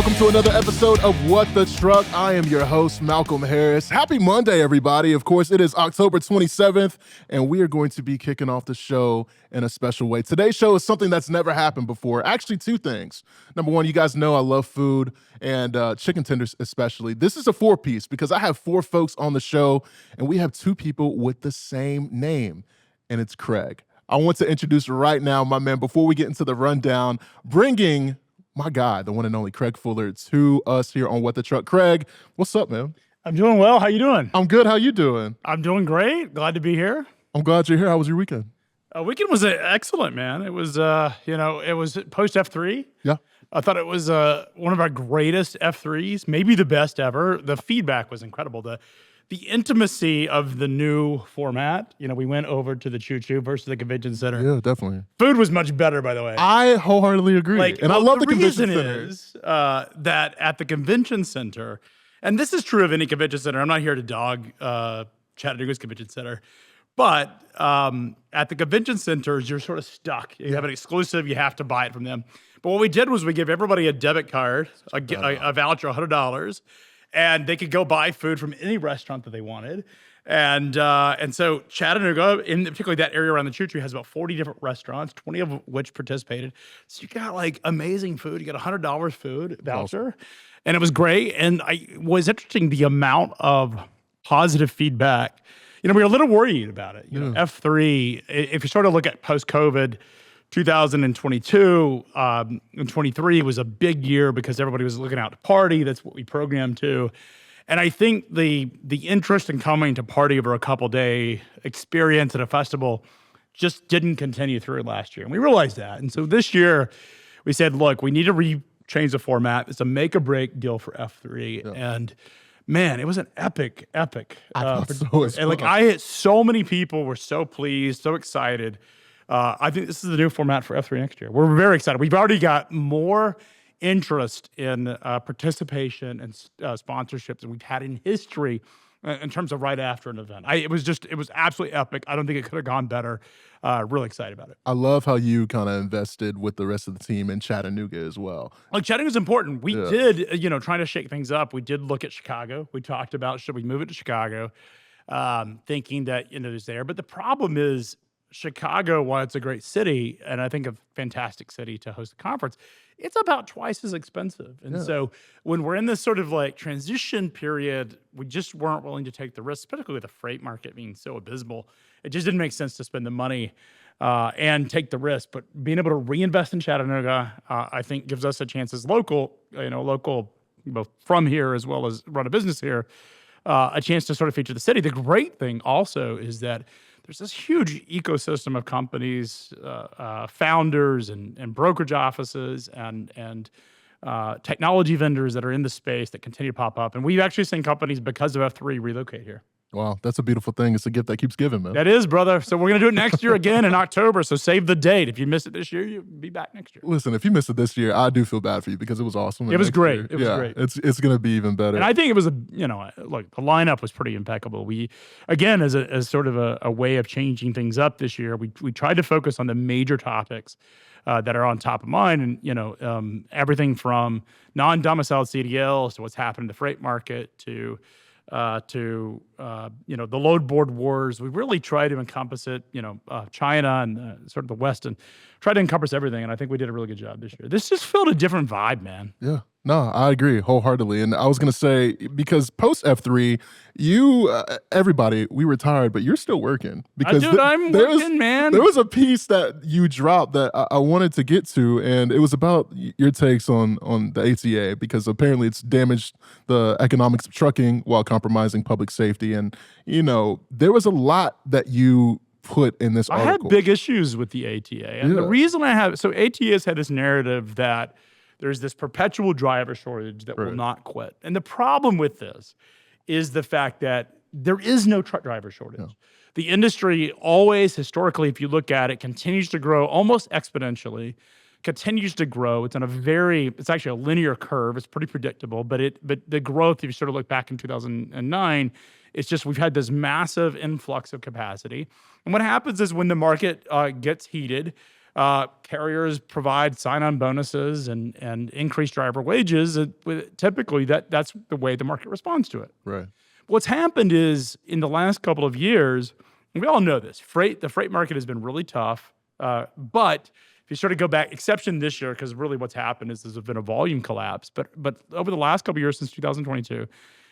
welcome to another episode of What the Truck. I am your host, Malcolm Harris. Happy Monday, everybody. Of course, it is October 27th, and we are going to be kicking off the show in a special way. Today's show is something that's never happened before. Actually, two things. Number one, you guys know I love food and chicken tenders especially. This is a four-piece because I have four folks on the show, and we have two people with the same name, and it's Craig. I want to introduce right now, my man, before we get into the rundown, bringing my guy, the one and only Craig Fuller, to us here on What the Truck. Craig, what's up, man? I'm doing well. How you doing? I'm good. How you doing? I'm doing great. Glad to be here. I'm glad you're here. How was your weekend? Weekend was excellent, man. It was, it was post F3. Yeah. I thought it was one of our greatest F3s, maybe the best ever. The feedback was incredible. The intimacy of the new format. You know, we went over to the Choo Choo versus the convention center. Yeah, definitely. Food was much better, by the way. I wholeheartedly agree. I love the convention center. The reason is that at the convention center, and this is true of any convention center. I'm not here to dog Chattanooga's convention center, but at the convention centers, you're sort of stuck. You have an exclusive. You have to buy it from them. But what we did was we gave everybody a debit card, a voucher, $100. And they could go buy food from any restaurant that they wanted. And so Chattanooga, in particularly that area around the Choo Choo, has about 40 different restaurants, 20 of which participated. So you got like amazing food. You got $100 food voucher. Awesome. And it was great. And it was interesting the amount of positive feedback. You know, we were a little worried about it. You know, F3, if you sort of look at post-COVID, 2022 and 23 was a big year because everybody was looking out to party. That's what we programmed to. And I think the interest in coming to party over a couple-day experience at a festival just didn't continue through last year. And we realized that. And so this year we said, look, we need to change the format. It's a make or break deal for F3. Yeah. And man, it was an epic. I thought so as well. And so many people were so pleased, so excited. I think this is the new format for F3 next year. We're very excited. We've already got more interest in participation and sponsorships than we've had in history in terms of right after an event. It was absolutely epic. I don't think it could have gone better. Really excited about it. I love how you kind of invested with the rest of the team in Chattanooga as well. Like Chattanooga's important. We did, trying to shake things up. We did look at Chicago. We talked about, should we move it to Chicago? Thinking that, it's there. But the problem is, Chicago, while it's a great city, and I think a fantastic city to host a conference, it's about twice as expensive. And so when we're in this sort of like transition period, we just weren't willing to take the risk, particularly with the freight market being so abysmal. It just didn't make sense to spend the money and take the risk. But being able to reinvest in Chattanooga, I think gives us a chance as local both from here as well as run a business here, a chance to sort of feature the city. The great thing also is that there's this huge ecosystem of companies, founders and brokerage offices and technology vendors that are in the space that continue to pop up. And we've actually seen companies, because of F3, relocate here. Wow, that's a beautiful thing. It's a gift that keeps giving, man. That is, brother. So we're going to do it next year again in October. So save the date. If you missed it this year, you'll be back next year. Listen, if you missed it this year, I do feel bad for you because it was awesome. It was great. It was great. It's going to be even better. And I think it was the lineup was pretty impeccable. We, again, as sort of a way of changing things up this year, we tried to focus on the major topics that are on top of mind. And, everything from non-domiciled CDLs to what's happened in the freight market to the load board wars. We really try to encompass it, China and sort of the West, and try to encompass everything. And I think we did a really good job this year. This just felt a different vibe, man. Yeah. No, I agree wholeheartedly. And I was going to say, because post F3, you, everybody, we retired, but you're still working. Because I'm working, man. There was a piece that you dropped that I wanted to get to, and it was about your takes on the ATA, because apparently it's damaged the economics of trucking while compromising public safety. And, there was a lot that you put in this article. I had big issues with the ATA. And the reason ATA has had this narrative that there's this perpetual driver shortage that will not quit. And the problem with this is the fact that there is no truck driver shortage. No. The industry always, historically, if you look at it, continues to grow almost exponentially, continues to grow. It's actually a linear curve. It's pretty predictable, but the growth, if you sort of look back in 2009, it's just we've had this massive influx of capacity. And what happens is when the market gets heated, Carriers provide sign-on bonuses and increased driver wages. Typically, that's the way the market responds to it. Right. What's happened is in the last couple of years, we all know this, the freight market has been really tough. But if you sort of go back, exception this year, because really what's happened is there's been a volume collapse. But over the last couple of years since 2022,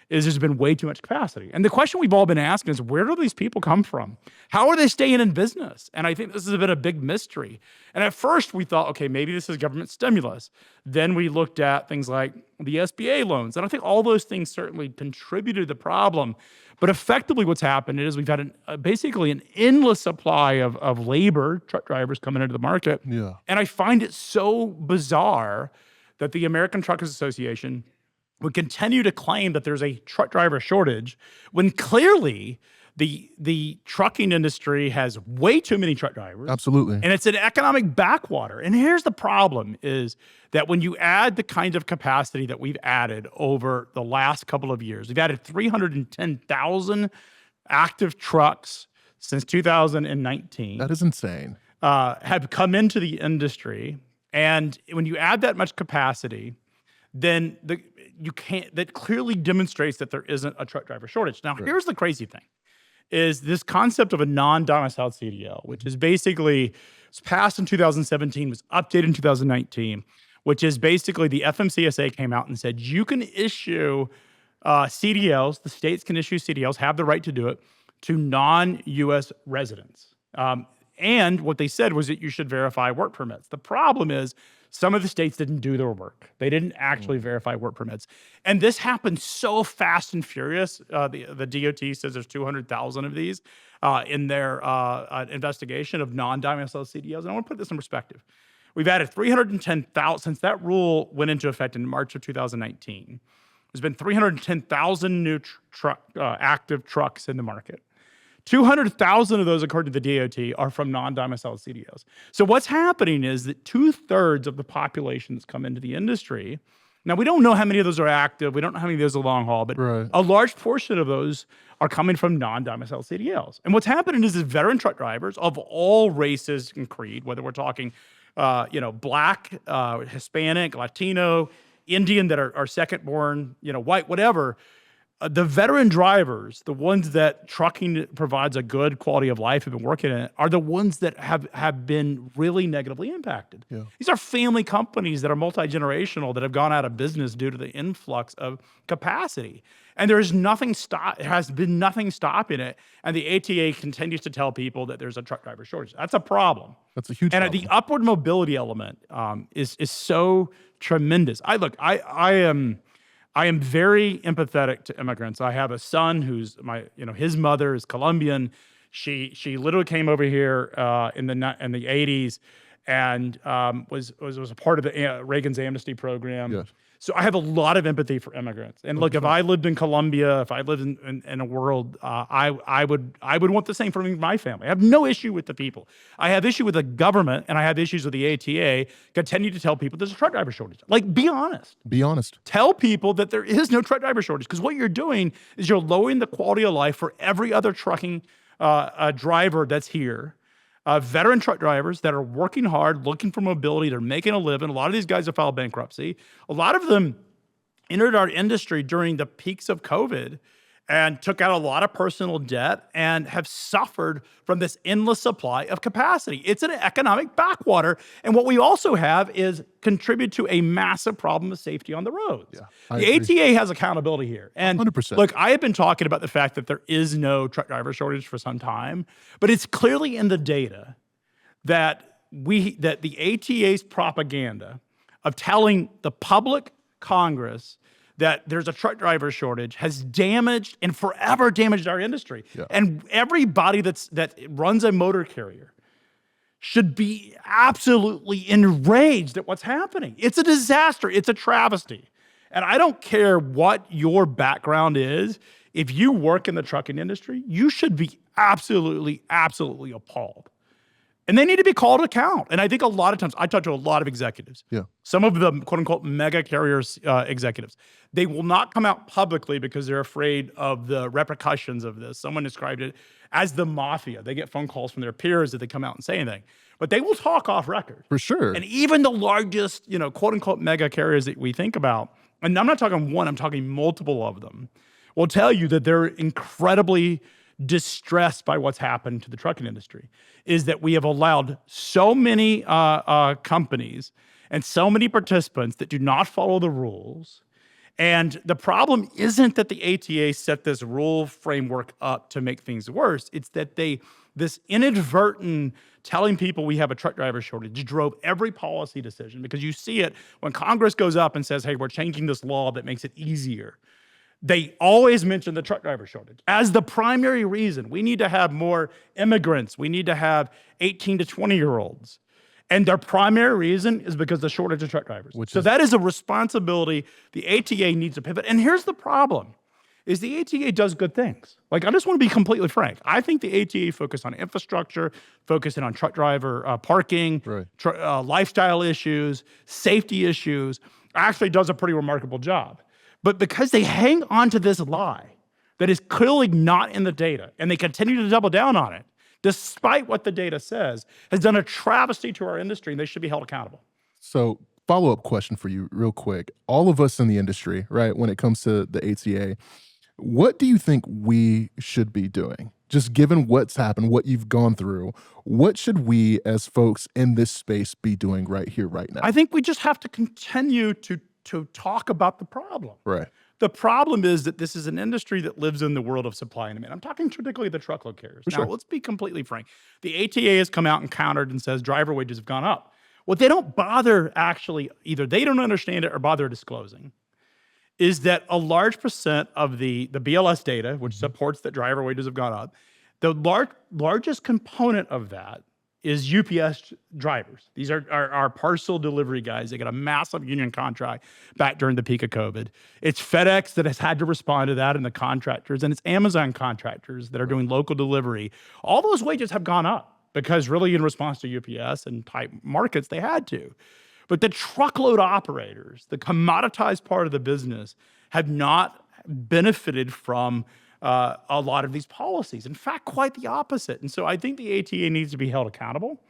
there's been way too much capacity. And the question we've all been asking is, where do these people come from? How are they staying in business? And I think this has been a big mystery. And at first we thought, okay, maybe this is government stimulus. Then we looked at things like the SBA loans. And I think all those things certainly contributed to the problem. But effectively what's happened is we've had basically an endless supply of labor, truck drivers coming into the market. Yeah. And I find it so bizarre that the American Truckers Association would continue to claim that there's a truck driver shortage when clearly the trucking industry has way too many truck drivers. Absolutely. And it's an economic backwater. And here's the problem is that when you add the kind of capacity that we've added over the last couple of years, we've added 310,000 active trucks since 2019. That is insane. Have come into the industry. And when you add that much capacity, then that clearly demonstrates that there isn't a truck driver shortage. Now, here's the crazy thing, is this concept of a non-domiciled CDL, which is basically, was passed in 2017, was updated in 2019, which is basically the FMCSA came out and said, you can issue CDLs, the states can issue CDLs, have the right to do it, to non-U.S. residents. And what they said was that you should verify work permits. The problem is some of the states didn't do their work. They didn't actually verify work permits. And this happened so fast and furious. The DOT says there's 200,000 of these in their investigation of non-domiciled CDLs. And I want to put this in perspective. We've added 310,000 since that rule went into effect in March of 2019. There's been 310,000 new active trucks in the market. 200,000 of those, according to the DOT, are from non-domiciled CDLs. So what's happening is that 2/3 of the population that's come into the industry, now we don't know how many of those are active, we don't know how many of those are long haul, but a large portion of those are coming from non-domiciled CDLs. And what's happening is that veteran truck drivers of all races and creed, whether we're talking Black, Hispanic, Latino, Indian that are second born, white, whatever, the veteran drivers, the ones that trucking provides a good quality of life, have been working in it, are the ones that have been really negatively impacted. Yeah. These are family companies that are multi-generational that have gone out of business due to the influx of capacity. And there has been nothing stopping it. And the ATA continues to tell people that there's a truck driver shortage. That's a problem. That's a huge problem. And the upward mobility element is so tremendous. I am very empathetic to immigrants. I have a son who's his mother is Colombian. She literally came over here in the 80s and was a part of the Reagan's amnesty program. Yes. So I have a lot of empathy for immigrants. And look, if I lived in Colombia, if I lived in a world, I would want the same for my family. I have no issue with the people. I have issue with the government, and I have issues with the ATA. Continue to tell people there's a truck driver shortage. Like, be honest. Be honest. Tell people that there is no truck driver shortage, because what you're doing is you're lowering the quality of life for every other trucking driver that's here. Veteran truck drivers that are working hard, looking for mobility, they're making a living. A lot of these guys have filed bankruptcy. A lot of them entered our industry during the peaks of COVID and took out a lot of personal debt and have suffered from this endless supply of capacity. It's an economic backwater. And what we also have is contribute to a massive problem of safety on the roads. Yeah, the ATA has accountability here. And 100%. Look, I have been talking about the fact that there is no truck driver shortage for some time, but it's clearly in the data that the ATA's propaganda of telling the public, Congress, that there's a truck driver shortage has damaged and forever damaged our industry. Yeah. And everybody that runs a motor carrier should be absolutely enraged at what's happening. It's a disaster. It's a travesty. And I don't care what your background is. If you work in the trucking industry, you should be absolutely, absolutely appalled. And they need to be called to account. And I think a lot of times, I talk to a lot of executives. Yeah. Some of the quote unquote mega carriers executives, they will not come out publicly because they're afraid of the repercussions of this. Someone described it as the mafia. They get phone calls from their peers that they come out and say anything. but they will talk off record. For sure. And even the largest, quote unquote mega carriers that we think about, and I'm not talking one, I'm talking multiple of them, will tell you that they're incredibly distressed by what's happened to the trucking industry, is that we have allowed so many companies and so many participants that do not follow the rules. And the problem isn't that the ATA set this rule framework up to make things worse. It's that this inadvertent telling people we have a truck driver shortage drove every policy decision, because you see it when Congress goes up and says, hey, we're changing this law that makes it easier. They always mention the truck driver shortage as the primary reason. We need to have more immigrants. We need to have 18 to 20-year-olds. And their primary reason is because of the shortage of truck drivers. That is a responsibility the ATA needs to pivot. And here's the problem, is the ATA does good things. Like, I just want to be completely frank. I think the ATA focused on infrastructure, focusing on truck driver parking, lifestyle issues, safety issues, actually does a pretty remarkable job. But because they hang on to this lie that is clearly not in the data, and they continue to double down on it, despite what the data says, has done a travesty to our industry, and they should be held accountable. So, follow-up question for you real quick. All of us in the industry, right, when it comes to the ATA, what do you think we should be doing? Just given what's happened, what you've gone through, what should we as folks in this space be doing right here, right now? I think we just have to continue to talk about the problem. Right. The problem is that this is an industry that lives in the world of supply and demand. I'm talking particularly the truckload carriers. Now, let's be completely frank. The ATA has come out and countered and says driver wages have gone up. What they don't bother actually, either they don't understand it or bother disclosing, is that a large percent of the BLS data, which supports that driver wages have gone up, the largest component of that is UPS drivers. These are our parcel delivery guys. They got a massive union contract back during the peak of COVID. It's FedEx that has had to respond to that, and the contractors, and it's Amazon contractors that are doing local delivery. All those wages have gone up because really in response to UPS and type markets, they had to. But the truckload operators, the commoditized part of the business, have not benefited from a lot of these policies. In fact, quite the opposite. And so I think the ATA needs to be held accountable.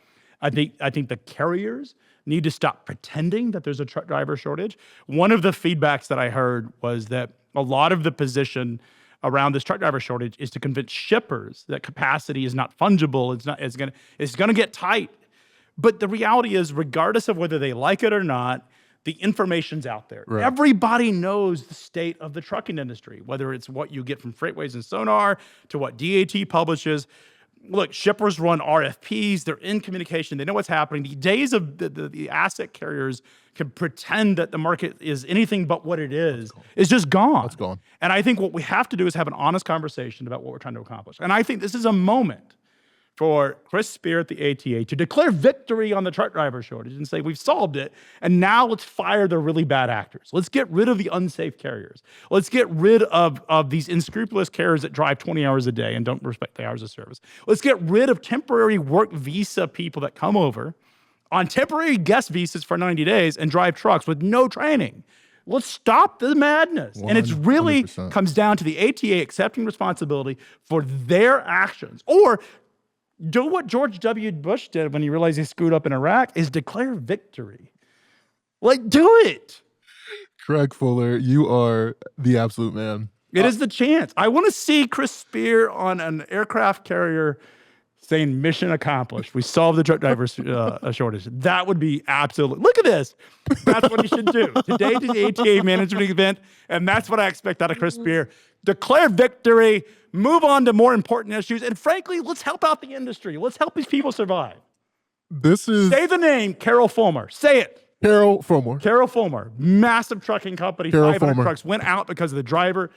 I think the carriers need to stop pretending that there's a truck driver shortage. One of the feedbacks that I heard was that a lot of the position around this truck driver shortage is to convince shippers that capacity is not fungible. It's gonna get tight. But the reality is, regardless of whether they like it or not, the information's out there. Right. Everybody knows the state of the trucking industry, whether it's what you get from FreightWaves and Sonar to what DAT publishes. Look, shippers run RFPs. They're in communication. They know what's happening. The days of the asset carriers can pretend that the market is anything but what it is just gone. That's gone. And I think what we have to do is have an honest conversation about what we're trying to accomplish. And I think this is a moment for Chris Spear at the ATA to declare victory on the truck driver shortage and say, we've solved it, and now let's fire the really bad actors. Let's get rid of the unsafe carriers. Let's get rid of these unscrupulous carriers that drive 20 hours a day and don't respect the hours of service. Let's get rid of temporary work visa people that come over on temporary guest visas for 90 days and drive trucks with no training. Let's stop the madness. 100%. And it's really comes down to the ATA accepting responsibility for their actions, or do what George W. Bush did when he realized he screwed up in Iraq, is declare victory. Like, do it. Craig Fuller, you are the absolute man. It is the chance. I want to see Chris Spear on an aircraft carrier saying mission accomplished. We solved the truck driver shortage. That would be absolutely. Look at this. That's what he should do. Today is the ATA management event, and that's what I expect out of Chris Spear. Declare victory, move on to more important issues, and frankly, let's help out the industry. Let's help these people survive. Say the name, Carol Fulmer. Say it. Carol Fulmer. Carol Fulmer, massive trucking company. Carol 500 Fulmer. trucks went out because of the driver,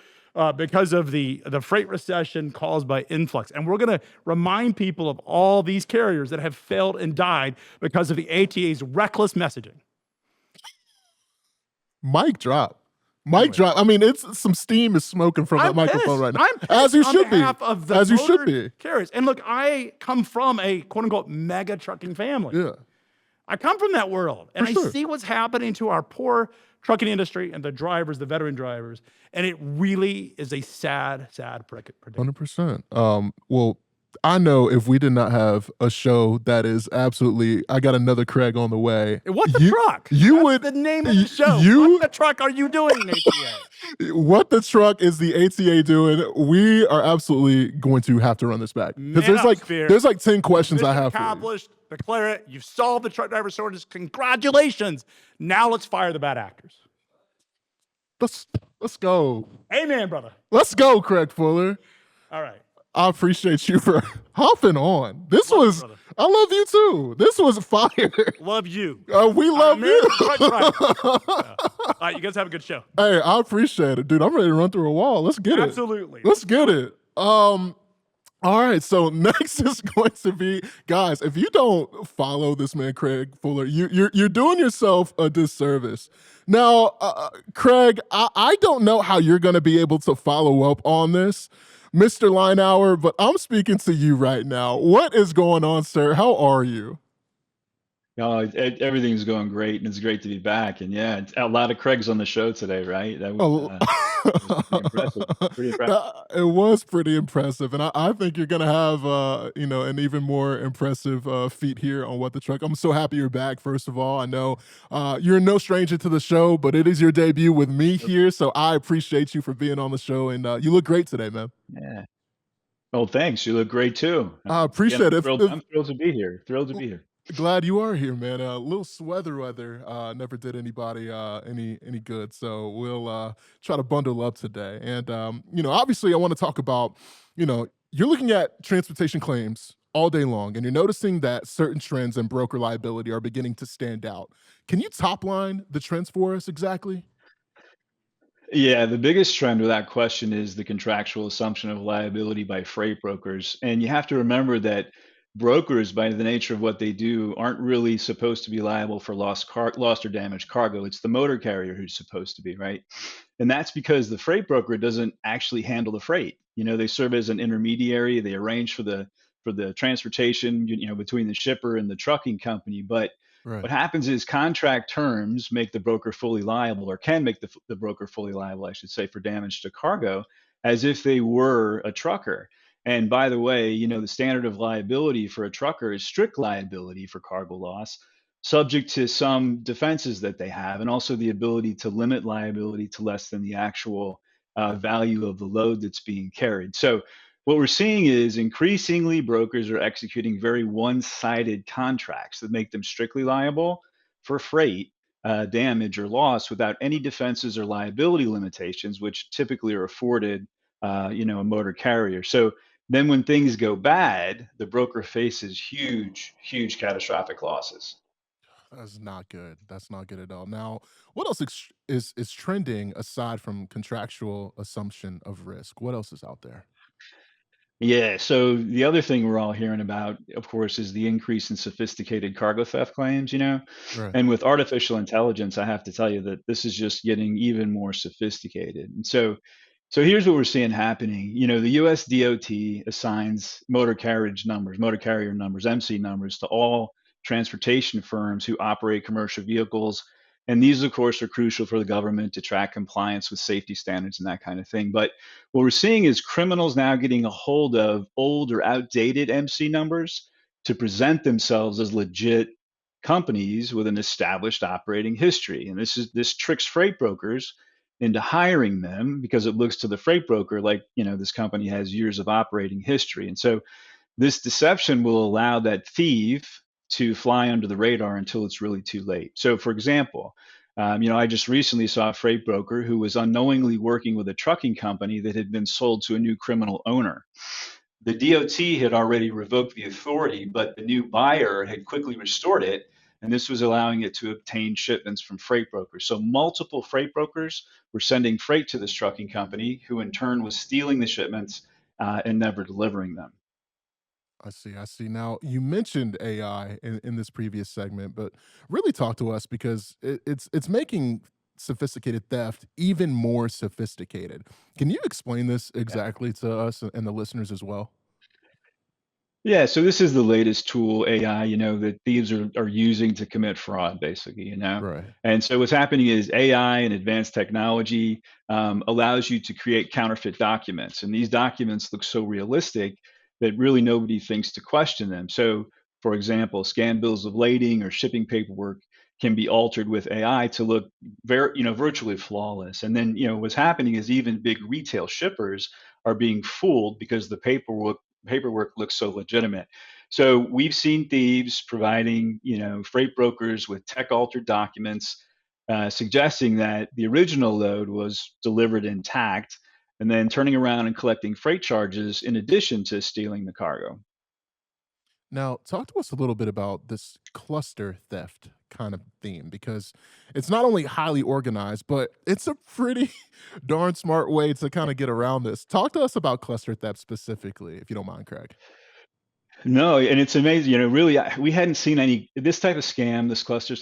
because of the freight recession caused by influx. And we're going to remind people of all these carriers that have failed and died because of the ATA's reckless messaging. Mic drop. Mic drop. I mean, it's some steam is smoking from that microphone right now. I'm pissed as you should be. Of the as you should be. Carriers. And look, I come from a quote unquote mega trucking family. Yeah. I come from that world, and For sure. I see what's happening to our poor trucking industry and the drivers, the veteran drivers, and it really is a sad, sad predicament. 100%. Well, I know if we did not have a show that is absolutely, I got another Craig on the way. What the truck? You That's would the name of the show. you What the truck are you doing, ATA? what the truck is the ATA doing? We are absolutely going to have to run this back because there's like 10 questions I Mission have for you. accomplished. Declare it. You've solved the truck driver shortage. Congratulations. Now let's fire the bad actors. Let's go. Amen, brother. Let's go, Craig Fuller. All right. I appreciate you for hopping on. I love you too. This was fire. Love you. We love you. All right, you guys have a good show. Hey, I appreciate it, dude. I'm ready to run through a wall. Let's get Absolutely. Let's get it. All right, so next is going to be, guys, if you don't follow this man, Craig Fuller, you're doing yourself a disservice. Now, Craig, I don't know how you're going to be able to follow up on this, Mr. Leinauer, but I'm speaking to you right now. What is going on, sir? How are you? Everything's going great, and it's great to be back. And yeah, a lot of Craig's on the show today, right? That was, pretty impressive. Pretty impressive. It was pretty impressive, and I think you're gonna have an even more impressive feat here on What the Truck. I'm so happy you're back. First of all, I know you're no stranger to the show, but it is your debut with me here, so I appreciate you for being on the show, and you look great today, man. Yeah. Oh, thanks. You look great too. I appreciate it. I'm thrilled to be here. Thrilled to be here. Glad you are here, man. A little weather never did anybody any good. So we'll try to bundle up today. And obviously, I want to talk about, you're looking at transportation claims all day long, and you're noticing that certain trends in broker liability are beginning to stand out. Can you top line the trends for us exactly? Yeah, the biggest trend without question is the contractual assumption of liability by freight brokers. And you have to remember that brokers, by the nature of what they do, aren't really supposed to be liable for lost or damaged cargo. It's the motor carrier who's supposed to be, right? And that's because the freight broker doesn't actually handle the freight. They serve as an intermediary. They arrange for the transportation, between the shipper and the trucking company. But Right. what happens is contract terms make the broker fully liable, or can make the broker fully liable, I should say, for damage to cargo, as if they were a trucker. And by the way, the standard of liability for a trucker is strict liability for cargo loss, subject to some defenses that they have, and also the ability to limit liability to less than the actual value of the load that's being carried. So what we're seeing is increasingly brokers are executing very one-sided contracts that make them strictly liable for freight damage or loss without any defenses or liability limitations, which typically are afforded, a motor carrier. So then when things go bad, the broker faces huge, huge catastrophic losses. That's not good. That's not good at all. Now, what else is trending aside from contractual assumption of risk? What else is out there? Yeah. So the other thing we're all hearing about, of course, is the increase in sophisticated cargo theft claims. Right. And with artificial intelligence, I have to tell you that this is just getting even more sophisticated. And so here's what we're seeing happening. The US DOT assigns motor carrier numbers, MC numbers to all transportation firms who operate commercial vehicles. And these, of course, are crucial for the government to track compliance with safety standards and that kind of thing. But what we're seeing is criminals now getting a hold of old or outdated MC numbers to present themselves as legit companies with an established operating history. And this tricks freight brokers into hiring them because it looks to the freight broker like, this company has years of operating history. And so this deception will allow that thief to fly under the radar until it's really too late. So, for example, I just recently saw a freight broker who was unknowingly working with a trucking company that had been sold to a new criminal owner. The DOT had already revoked the authority, but the new buyer had quickly restored it, and this was allowing it to obtain shipments from freight brokers. So multiple freight brokers were sending freight to this trucking company, who in turn was stealing the shipments and never delivering them. I see. I see. Now, you mentioned AI in this previous segment, but really talk to us because it's making sophisticated theft even more sophisticated. Can you explain this exactly to us and the listeners as well? Yeah, so this is the latest tool, AI, that thieves are using to commit fraud, basically. Right. And so what's happening is AI and advanced technology allows you to create counterfeit documents. And these documents look so realistic that really nobody thinks to question them. So, for example, scanned bills of lading or shipping paperwork can be altered with AI to look virtually flawless. And then, what's happening is even big retail shippers are being fooled because the paperwork looks so legitimate. So we've seen thieves providing, freight brokers with tech altered documents, suggesting that the original load was delivered intact, and then turning around and collecting freight charges in addition to stealing the cargo. Now, talk to us a little bit about this cluster theft kind of theme because it's not only highly organized, but it's a pretty darn smart way to kind of get around this. Talk to us about cluster theft specifically, if you don't mind, Craig. No, and it's amazing. Really, we hadn't seen any this type of scam, this cluster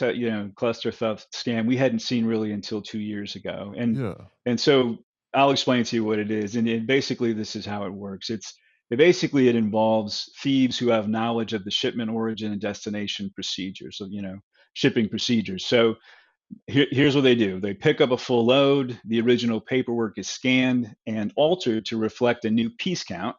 theft scam. We hadn't seen really until 2 years ago, Yeah. and so I'll explain to you what it is. And basically, this is how it works. It involves thieves who have knowledge of the shipment origin and destination procedures, so shipping procedures. So here's what they do. They pick up a full load. The original paperwork is scanned and altered to reflect a new piece count,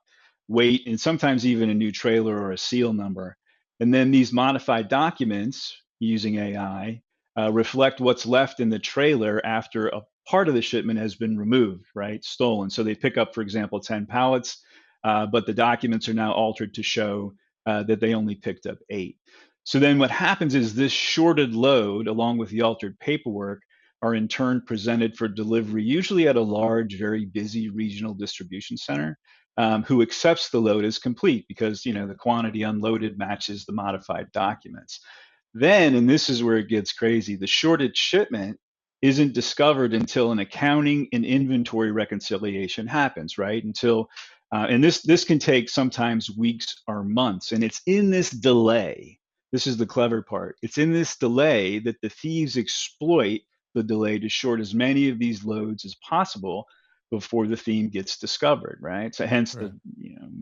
weight, and sometimes even a new trailer or a seal number. And then these modified documents using AI reflect what's left in the trailer after a part of the shipment has been removed, right? Stolen. So they pick up, for example, 10 pallets, but the documents are now altered to show that they only picked up 8. So then what happens is this shorted load, along with the altered paperwork, are in turn presented for delivery, usually at a large, very busy regional distribution center, who accepts the load as complete because the quantity unloaded matches the modified documents. Then, and this is where it gets crazy, the shorted shipment isn't discovered until an accounting and inventory reconciliation happens, right? And this can take sometimes weeks or months, and it's in this delay. This is the clever part. It's in this delay that the thieves exploit the delay to short as many of these loads as possible before the theme gets discovered, right? So hence Right.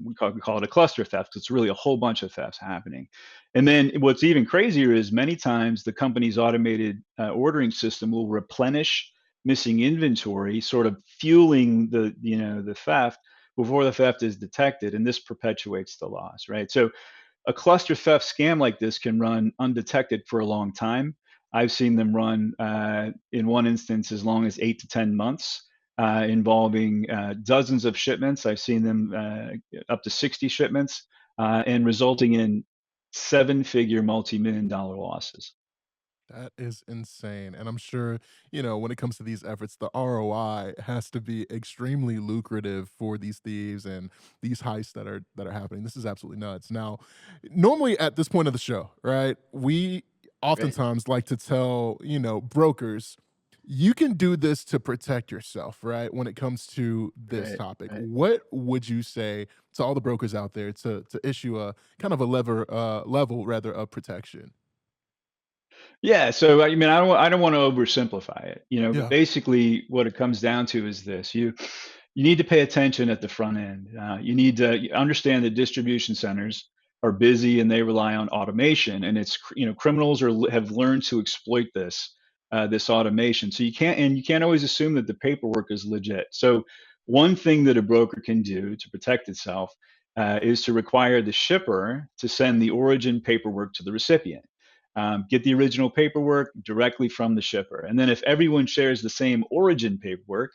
we call it a cluster theft. It's really a whole bunch of thefts happening. And then what's even crazier is many times the company's automated ordering system will replenish missing inventory, sort of fueling the theft before the theft is detected, and this perpetuates the loss, right? So a cluster theft scam like this can run undetected for a long time. I've seen them run, in one instance, as long as 8 to 10 months, involving dozens of shipments. I've seen them up to 60 shipments, and resulting in seven-figure, multi-million dollar losses. That is insane. And I'm sure, when it comes to these efforts, the ROI has to be extremely lucrative for these thieves and these heists that are happening. This is absolutely nuts. Now, normally at this point of the show, right, we Right, oftentimes like to tell, brokers, you can do this to protect yourself, right? When it comes to this right, topic. right. What would you say to all the brokers out there to issue a kind of a level rather of protection? Yeah, so I don't want to oversimplify it, but Yeah. basically what it comes down to is this: you need to pay attention at the front end. You need to understand that distribution centers are busy and they rely on automation, and criminals have learned to exploit this automation. So you can't always assume that the paperwork is legit. So one thing that a broker can do to protect itself is to require the shipper to send the origin paperwork to the recipient. Get the original paperwork directly from the shipper. And then if everyone shares the same origin paperwork,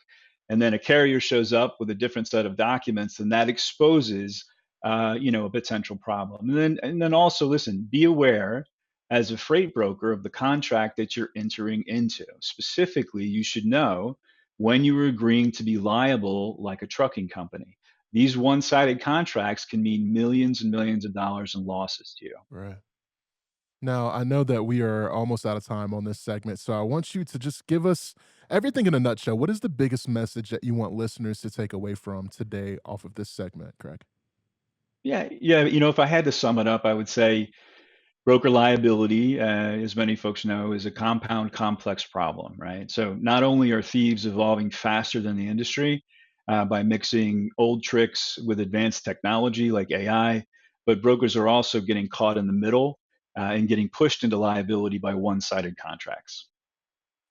and then a carrier shows up with a different set of documents, then that exposes, a potential problem. And then also, listen, be aware as a freight broker of the contract that you're entering into. Specifically, you should know when you are agreeing to be liable like a trucking company. These one-sided contracts can mean millions and millions of dollars in losses to you. Right. Now, I know that we are almost out of time on this segment, so I want you to just give us everything in a nutshell. What is the biggest message that you want listeners to take away from today off of this segment, Craig? Yeah, yeah. If I had to sum it up, I would say broker liability, as many folks know, is a compound, complex problem, right? So not only are thieves evolving faster than the industry by mixing old tricks with advanced technology like AI, but brokers are also getting caught in the middle and getting pushed into liability by one-sided contracts.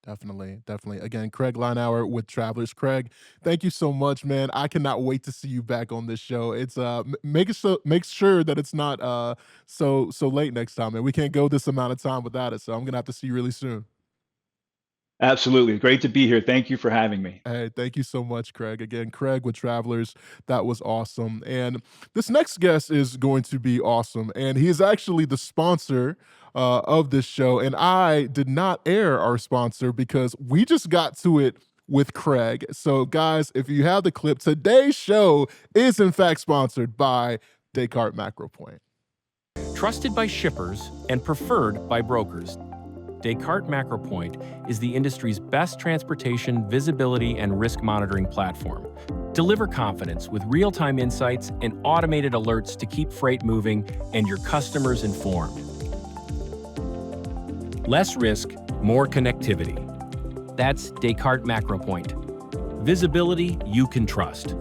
Definitely, definitely. Again, Craig Leinauer with Travelers. Craig, thank you so much, man. I cannot wait to see you back on this show. It's make sure that it's not so late next time, and we can't go this amount of time without it. So I'm gonna have to see you really soon. Absolutely. Great to be here. Thank you for having me. Hey, thank you so much, Craig. Again, Craig with Travelers. That was awesome. And this next guest is going to be awesome. And he is actually the sponsor of this show. And I did not air our sponsor because we just got to it with Craig. So, guys, if you have the clip, today's show is in fact sponsored by Descartes MacroPoint. Trusted by shippers and preferred by brokers, Descartes MacroPoint is the industry's best transportation, visibility, and risk monitoring platform. Deliver confidence with real-time insights and automated alerts to keep freight moving and your customers informed. Less risk, more connectivity. That's Descartes MacroPoint. Visibility you can trust.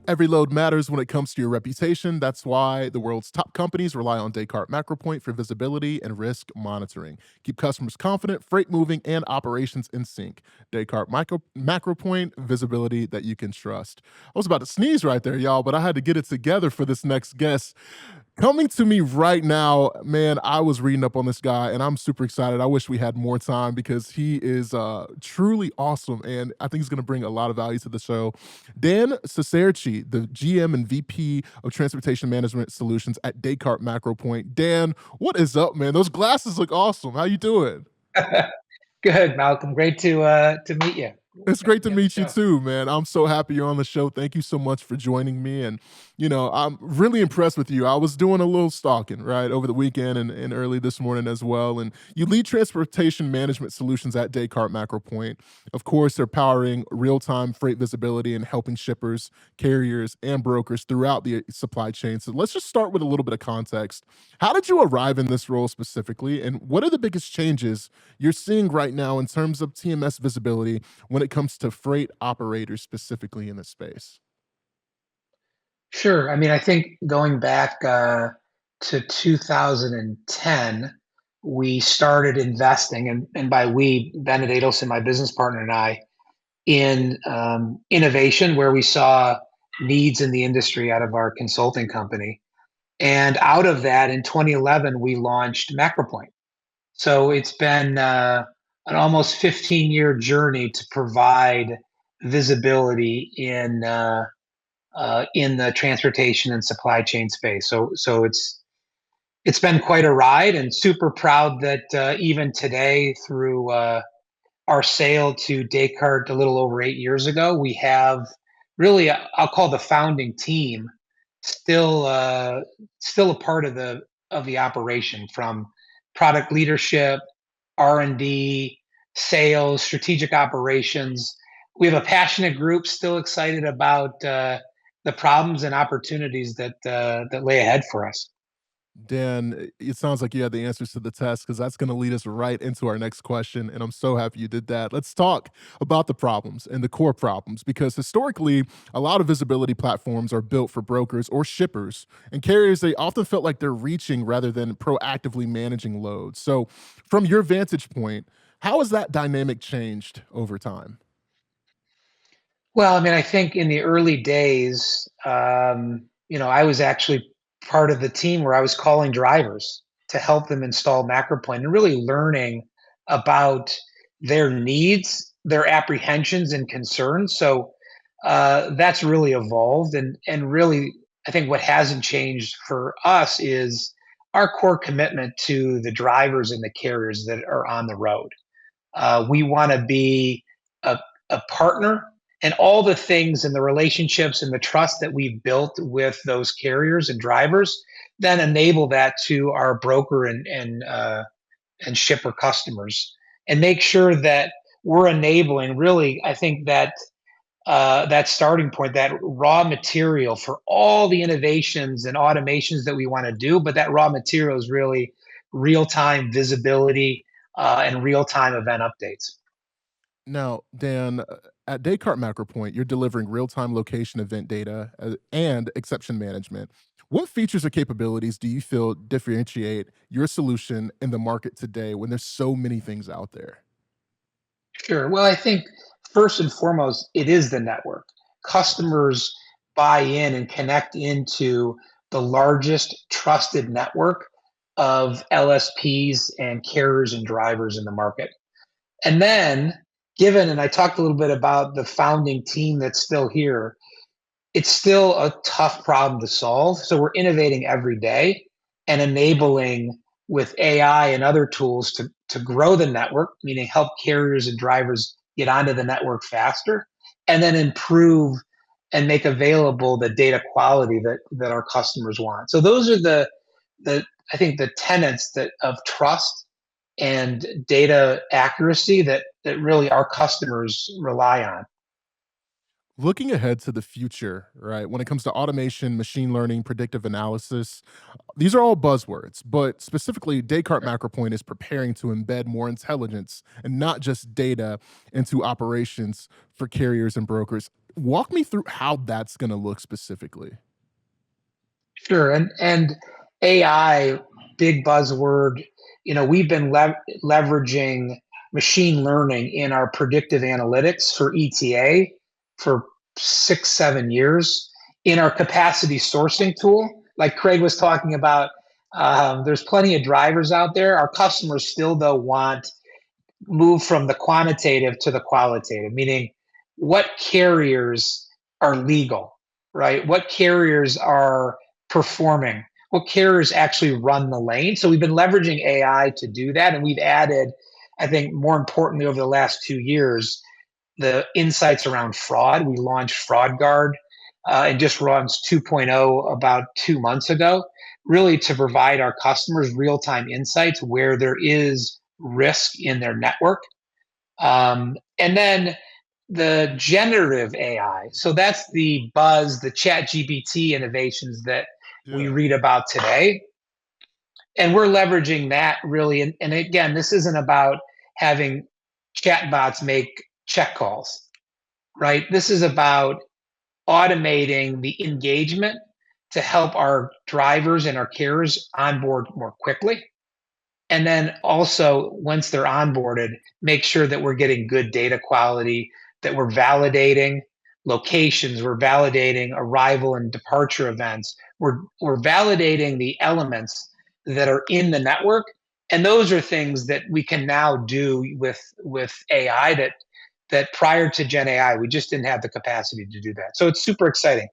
Every load matters when it comes to your reputation. That's why the world's top companies rely on Descartes MacroPoint for visibility and risk monitoring. Keep customers confident, freight moving, and operations in sync. Descartes MacroPoint, visibility that you can trust. I was about to sneeze right there, y'all, but I had to get it together for this next guest. Coming to me right now, man, I was reading up on this guy and I'm super excited. I wish we had more time because he is truly awesome and I think he's going to bring a lot of value to the show. Dan Cicerchi, the GM and VP of Transportation Management Solutions at Descartes MacroPoint. Dan, what is up, man? Those glasses look awesome. How you doing? Good, Malcolm. Great to meet you. It's great to meet you too, man. I'm so happy you're on the show. Thank you so much for joining me. And, you know, I'm really impressed with you. I was doing a little stalking, right, over the weekend and early this morning as well. And you lead transportation management solutions at Descartes MacroPoint. Of course, they're powering real-time freight visibility and helping shippers, carriers, and brokers throughout the supply chain. So let's just start with a little bit of context. How did you arrive in this role specifically? And what are the biggest changes you're seeing right now in terms of TMS visibility when it comes to freight operators specifically in this space? Sure. I mean, I think going back to 2010, we started investing, and by we, Bennett Adelson, my business partner, and I, in innovation where we saw needs in the industry out of our consulting company. And out of that, in 2011, we launched MacroPoint. So it's been an almost 15-year journey to provide visibility in the transportation and supply chain space. So it's been quite a ride, and super proud that even today, through our sale to Descartes a little over 8 years ago, we have really I'll call the founding team still a part of the operation, from product leadership, R&D, sales, strategic operations. We have a passionate group still excited about the problems and opportunities that lay ahead for us. Dan, it sounds like you had the answers to the test because that's going to lead us right into our next question. And I'm so happy you did that. Let's talk about the problems and the core problems because historically, a lot of visibility platforms are built for brokers or shippers. And carriers, they often felt like they're reaching rather than proactively managing loads. So, from your vantage point, how has that dynamic changed over time? Well, I mean, I think in the early days, I was actually part of the team where I was calling drivers to help them install MacroPoint and really learning about their needs, their apprehensions and concerns. So that's really evolved, and really, I think what hasn't changed for us is our core commitment to the drivers and the carriers that are on the road. We want to be a, a partner, and all the things and the relationships and the trust that we've built with those carriers and drivers then enable that to our broker and shipper customers, and make sure that we're enabling, really, I think that that starting point, that raw material for all the innovations and automations that we want to do. But that raw material is really real-time visibility and real-time event updates. Now, Dan, at Descartes MacroPoint, you're delivering real-time location event data and exception management. What features or capabilities do you feel differentiate your solution in the market today when there's so many things out there? Sure. Well, I think first and foremost, it is the network. Customers buy in and connect into the largest trusted network of LSPs and carriers and drivers in the market. And then, and I talked a little bit about the founding team that's still here, it's still a tough problem to solve. So we're innovating every day and enabling with AI and other tools to grow the network, meaning help carriers and drivers get onto the network faster, and then improve and make available the data quality that our customers want. So those are the I think the tenets that of trust and data accuracy that really our customers rely on. Looking ahead to the future, right? When it comes to automation, machine learning, predictive analysis, these are all buzzwords, but specifically, Descartes MacroPoint is preparing to embed more intelligence and not just data into operations for carriers and brokers. Walk me through how that's going to look specifically. Sure, and AI, big buzzword. We've been leveraging machine learning in our predictive analytics for ETA for 6, 7 years. In our capacity sourcing tool, like Craig was talking about, there's plenty of drivers out there. Our customers still, though, want move from the quantitative to the qualitative, meaning what carriers are legal, right? What carriers are performing? What carriers actually run the lane? So we've been leveraging AI to do that. And we've added, I think, more importantly, over the last 2 years, the insights around fraud. We launched Fraud Guard and just launched 2.0 about 2 months ago, really to provide our customers real-time insights where there is risk in their network. And then the generative AI. So that's the buzz, the chat GPT innovations that we read about today. And we're leveraging that really. And again, this isn't about having chatbots make check calls, right? This is about automating the engagement to help our drivers and our carriers onboard more quickly. And then also, once they're onboarded, make sure that we're getting good data quality, that we're validating locations, we're validating arrival and departure events, we're validating the elements that are in the network. And those are things that we can now do with AI that prior to Gen AI, we just didn't have the capacity to do that. So it's super exciting.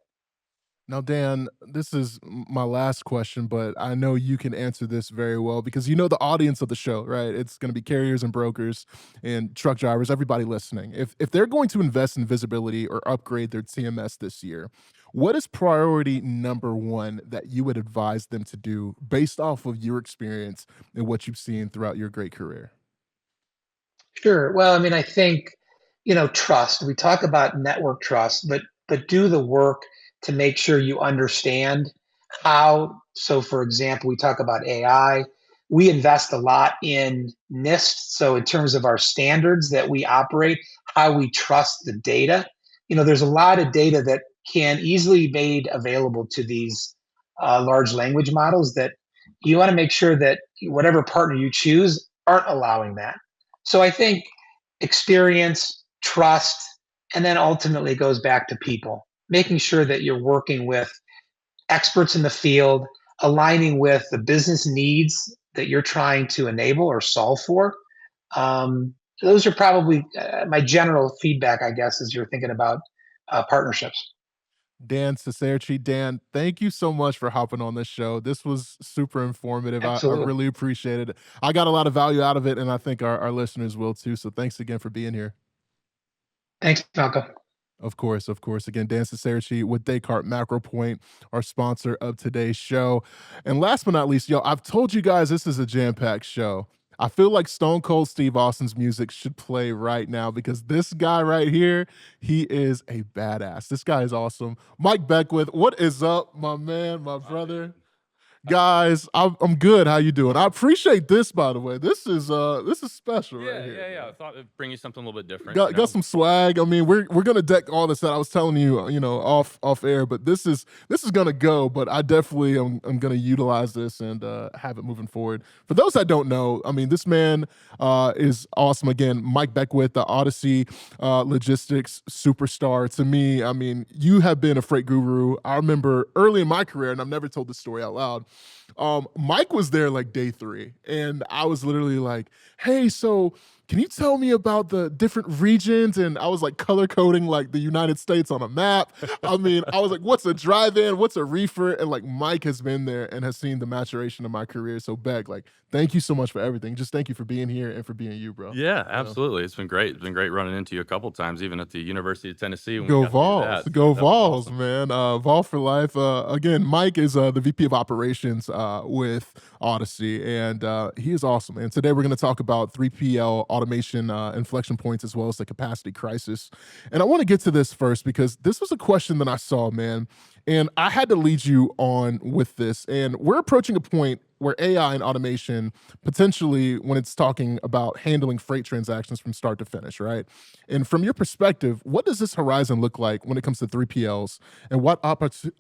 Now, Dan, this is my last question, but I know you can answer this very well because you know the audience of the show, right? It's going to be carriers and brokers and truck drivers, everybody listening. If they're going to invest in visibility or upgrade their TMS this year, what is priority number one that you would advise them to do based off of your experience and what you've seen throughout your great career? Sure. Well, I mean, I think, trust. We talk about network trust, but do the work to make sure you understand how. So, for example, we talk about AI. We invest a lot in NIST. So, in terms of our standards that we operate, how we trust the data. There's a lot of data that can easily be made available to these large language models that you want to make sure that whatever partner you choose aren't allowing that. So I think experience, trust, and then ultimately it goes back to people, making sure that you're working with experts in the field, aligning with the business needs that you're trying to enable or solve for. Those are probably my general feedback, I guess, as you're thinking about partnerships. Dan Cicerchi. Dan, thank you so much for hopping on this show. This was super informative. I Absolutely. really appreciate it. I got a lot of value out of it, and I think our listeners will too. So thanks again for being here. Thanks, Malcolm. Of course, of course. Again, Dan Cicerchi with Descartes MacroPoint, our sponsor of today's show. And last but not least, I've told you guys this is a jam-packed show. I feel like Stone Cold Steve Austin's music should play right now because this guy right here, he is a badass. This guy is awesome. Mike Beckwith, what is up, my man, my brother? Guys, I'm good. How you doing? I appreciate this, by the way. This is special Yeah, right here. yeah. I thought it'd bring you something a little bit different. Got some swag. I mean, we're gonna deck all this out. I was telling you, off air, but this is gonna go. But I definitely I'm gonna utilize this and have it moving forward. For those that don't know, I mean, this man is awesome. Again, Mike Beckwith, the Odyssey logistics superstar. To me, I mean, you have been a freight guru. I remember early in my career, and I've never told this story out loud. Mike was there like day 3, and I was literally like, "Hey, so can you tell me about the different regions?" And I was like color coding like the United States on a map. I mean, I was like, what's a drive-in? What's a reefer? And like Mike has been there and has seen the maturation of my career. So Beck, like, thank you so much for everything. Just thank you for being here and for being you, bro. Yeah, absolutely. It's been great. It's been great running into you a couple times, even at the University of Tennessee. When Go we got to do Vols. that. Go That was Vols, awesome. man. Vol for life. Again, Mike is the VP of operations with Odyssey, and he is awesome. And today we're going to talk about 3PL automation inflection points as well as the capacity crisis. And I want to get to this first because this was a question that I saw, man. And I had to lead you on with this. And we're approaching a point where AI and automation, potentially when it's talking about handling freight transactions from start to finish, right? And from your perspective, what does this horizon look like when it comes to 3PLs? And what opportunity?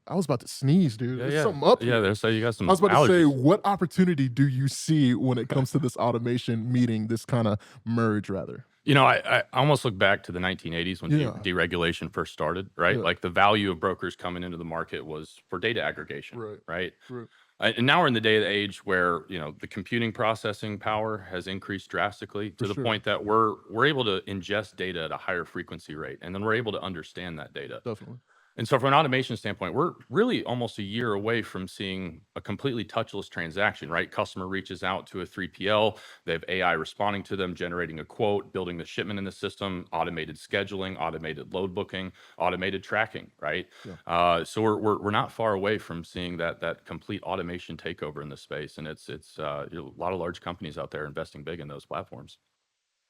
I was about to sneeze, dude. Yeah, There's yeah. something up Yeah, here. there's so you got some I was about to say, allergies. what opportunity do you see when it comes to this automation meeting, this kind of merge, rather? I almost look back to the 1980s when Yeah. deregulation first started, right? Yeah. Like the value of brokers coming into the market was for data aggregation, Right. right? Right. And now we're in the day and age where the computing processing power has increased drastically to the sure. point that we're able to ingest data at a higher frequency rate, and then we're able to understand that data. Definitely. And so from an automation standpoint, we're really almost a year away from seeing a completely touchless transaction, right? Customer reaches out to a 3PL, they have AI responding to them, generating a quote, building the shipment in the system, automated scheduling, automated load booking, automated tracking, right? Yeah. So we're not far away from seeing that complete automation takeover in the space, and it's a lot of large companies out there investing big in those platforms.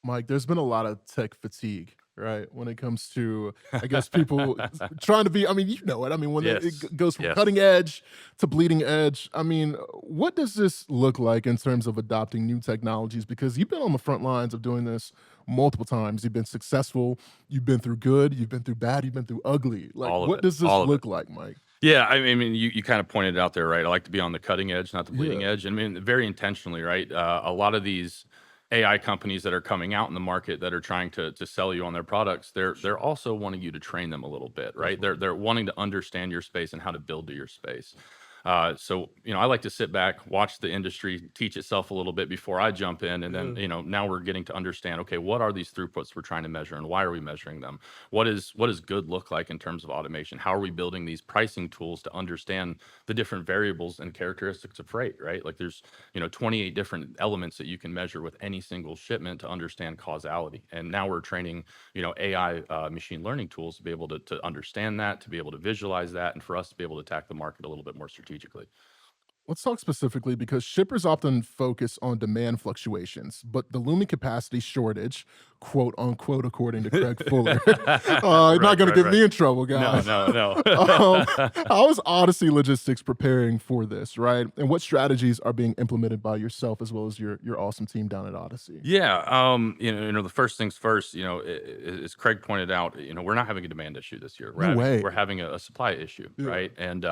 Mike, there's been a lot of tech fatigue, right? When it comes to, I guess, people trying to be, I mean, you know it. I mean, when it Yes. goes from Yes. cutting edge to bleeding edge, I mean, what does this look like in terms of adopting new technologies? Because you've been on the front lines of doing this multiple times. You've been successful. You've been through good. You've been through bad. You've been through ugly. Like, All of what it. does this All of look it. like, Mike? Yeah, I mean, you kind of pointed it out there, right? I like to be on the cutting edge, not the bleeding Yeah. edge. I mean, very intentionally, right? A lot of these AI companies that are coming out in the market that are trying to sell you on their products, they're also wanting you to train them a little bit, right? They're wanting to understand your space and how to build to your space. So I like to sit back, watch the industry teach itself a little bit before I jump in, and then now we're getting to understand, okay, what are these throughputs we're trying to measure, and why are we measuring them? What does good look like in terms of automation? How are we building these pricing tools to understand the different variables and characteristics of freight, right? Like there's 28 different elements that you can measure with any single shipment to understand causality, and now we're training AI machine learning tools to be able to understand that, to be able to visualize that, and for us to be able to attack the market a little bit more strategically. Let's talk specifically because shippers often focus on demand fluctuations, but the looming capacity shortage, quote unquote, according to Craig Fuller, not going to get me in trouble, guys. No. How is Odyssey Logistics preparing for this, right? And what strategies are being implemented by yourself as well as your awesome team down at Odyssey? Yeah, the first things first, as Craig pointed out, we're not having a demand issue this year. We're having a supply issue, right? And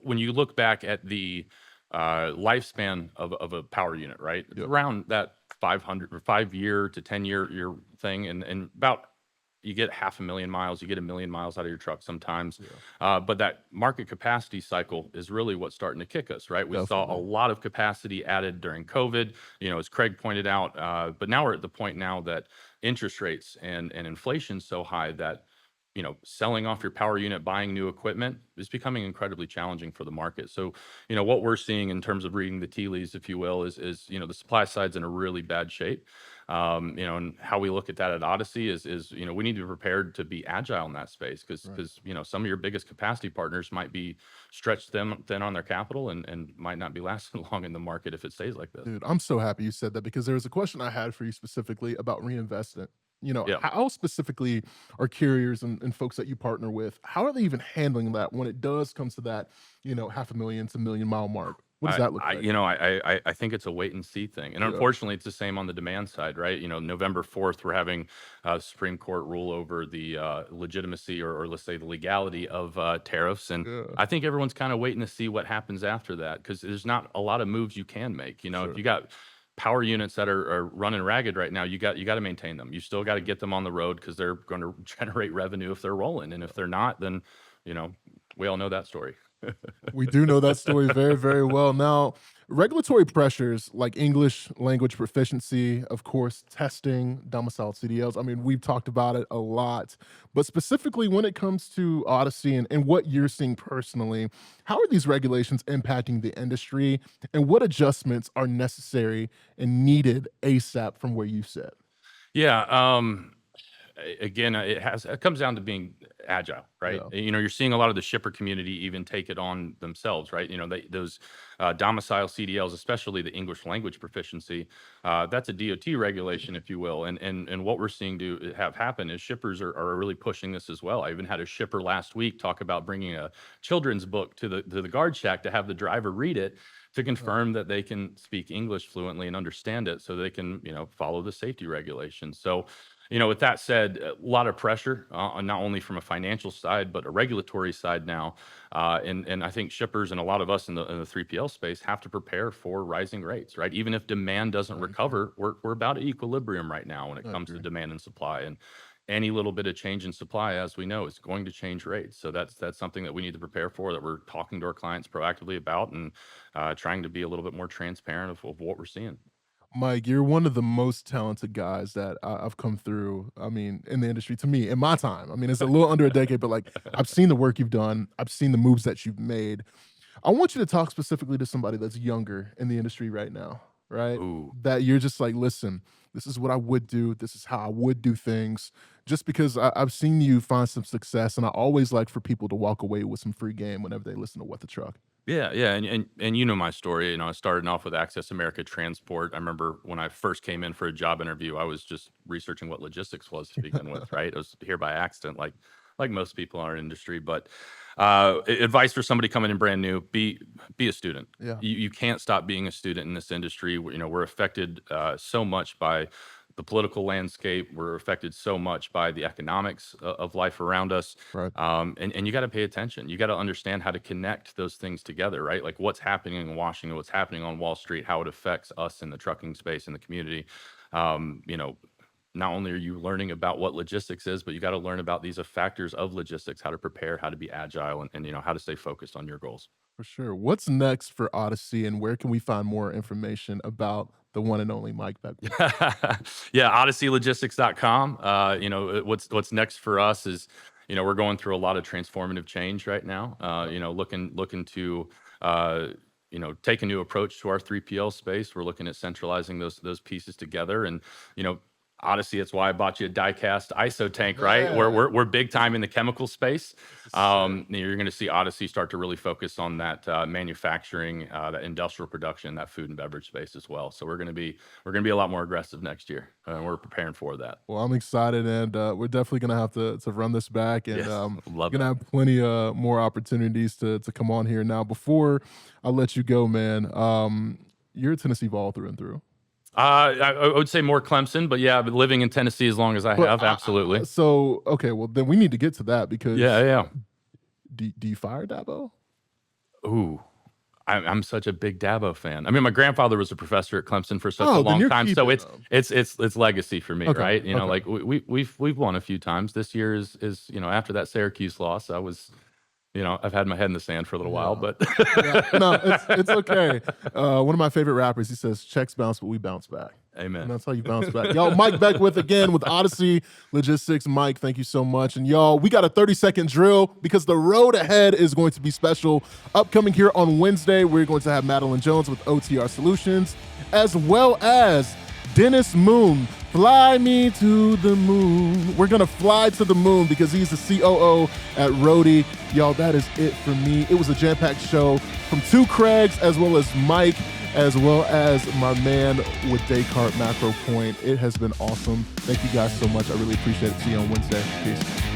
when you look back at the lifespan of a power unit, right? It's around that 500 or 5-year to 10-year thing, and about you get 500,000 miles, you get 1 million miles out of your truck sometimes. But that market capacity cycle is really what's starting to kick us, right? We saw a lot of capacity added during COVID, as Craig pointed out. But now we're at the point now that interest rates and inflation's so high that selling off your power unit, buying new equipment is becoming incredibly challenging for the market. So, what we're seeing in terms of reading the tea leaves, if you will, is the supply side's in a really bad shape. And how we look at that at Odyssey is we need to be prepared to be agile in that space because some of your biggest capacity partners might be stretched thin on their capital and might not be lasting long in the market if it stays like this. Dude, I'm so happy you said that because there was a question I had for you specifically about reinvestment. How specifically are carriers and folks that you partner with, how are they even handling that when it does come to that, 500,000 to 1 million mile mark? What does that look like? I think it's a wait and see thing. And Yeah. unfortunately, it's the same on the demand side, right? November 4th, we're having Supreme Court rule over the legitimacy or let's say the legality of tariffs. And Yeah. I think everyone's kind of waiting to see what happens after that, because there's not a lot of moves you can make. Sure. If you got power units that are running ragged right now, you got to maintain them. You still got to get them on the road because they're going to generate revenue if they're rolling. And if they're not, then, we all know that story. We do know that story very, very well. Now, regulatory pressures like English language proficiency, of course, testing, domiciled CDLs. I mean, we've talked about it a lot, but specifically when it comes to Odyssey and what you're seeing personally, how are these regulations impacting the industry, and what adjustments are necessary and needed ASAP from where you sit? Yeah. Again, it comes down to being agile, right? Yeah. You're seeing a lot of the shipper community even take it on themselves, right? Those domicile CDLs, especially the English language proficiency, that's a DOT regulation, if you will. And what we're seeing to have happen is shippers are really pushing this as well. I even had a shipper last week talk about bringing a children's book to the guard shack to have the driver read it to confirm that they can speak English fluently and understand it, so they can follow the safety regulations. So with that said, a lot of pressure, not only from a financial side, but a regulatory side now. And I think shippers and a lot of us in the 3PL space have to prepare for rising rates, right? Even if demand doesn't recover, we're about at equilibrium right now when it comes to demand and supply. And any little bit of change in supply, as we know, is going to change rates. So that's something that we need to prepare for, that we're talking to our clients proactively about, and trying to be a little bit more transparent of what we're seeing. Mike, you're one of the most talented guys that I've come through. I mean, in the industry, to me, in my time. I mean, it's a little under a decade, but like I've seen the work you've done. I've seen the moves that you've made. I want you to talk specifically to somebody that's younger in the industry right now, right? Ooh. That you're just like, listen, this is what I would do. This is how I would do things. Just because I've seen you find some success, and I always like for people to walk away with some free game whenever they listen to What the Truck. Yeah, and you know my story. I started off with Access America Transport. I remember when I first came in for a job interview, I was just researching what logistics was to begin with, right? I was here by accident, like most people in our industry. But advice for somebody coming in brand new: be a student. Yeah. You can't stop being a student in this industry. We're affected so much by the political landscape. We're affected so much by the economics of life around us. Right. And you got to pay attention. You got to understand how to connect those things together, right? Like what's happening in Washington, what's happening on Wall Street, how it affects us in the trucking space, in the community. Not only are you learning about what logistics is, but you got to learn about these factors of logistics, how to prepare, how to be agile, and how to stay focused on your goals. For sure. What's next for Odyssey, and where can we find more information about the one and only Mike Beckwith? Yeah, odysseylogistics.com. What's next for us is, we're going through a lot of transformative change right now. Looking to take a new approach to our 3PL space. We're looking at centralizing those pieces together, and Odyssey, it's why I bought you a die-cast ISO tank, right? Yeah. We're big time in the chemical space. You're going to see Odyssey start to really focus on that manufacturing, that industrial production, that food and beverage space as well. So we're going to be a lot more aggressive next year, and we're preparing for that. Well, I'm excited, and we're definitely going to have to run this back, and Yes, we're going to have plenty more opportunities to come on here. Now, before I let you go, man, you're a Tennessee Vol through and through. I would say more Clemson, but yeah, I've been living in Tennessee as long as I have, absolutely. So, okay, well, then we need to get to that, because Yeah. Do you fire Dabo? Ooh, I'm such a big Dabo fan. I mean, my grandfather was a professor at Clemson for such a then long you're time, so keeping it's legacy for me, Okay, right? okay. Like we've won a few times. This year is after that Syracuse loss, I was. I've had my head in the sand for a little while, but Yeah, no, it's okay. One of my favorite rappers, he says, checks bounce, but we bounce back. Amen. And that's how you bounce back. Y'all, Mike Beckwith again with Odyssey Logistics. Mike, thank you so much. And y'all, we got a 30-second drill, because the road ahead is going to be special. Upcoming here on Wednesday, we're going to have Madeline Jones with OTR Solutions, as well as Dennis Moon. Fly me to the moon. We're going to fly to the moon because he's the COO at Roadie. Y'all, that is it for me. It was a jam-packed show from two Craigs as well as Mike. as well as my man with Descartes MacroPoint. It has been awesome. Thank you guys so much. I really appreciate it. See you on Wednesday. Peace.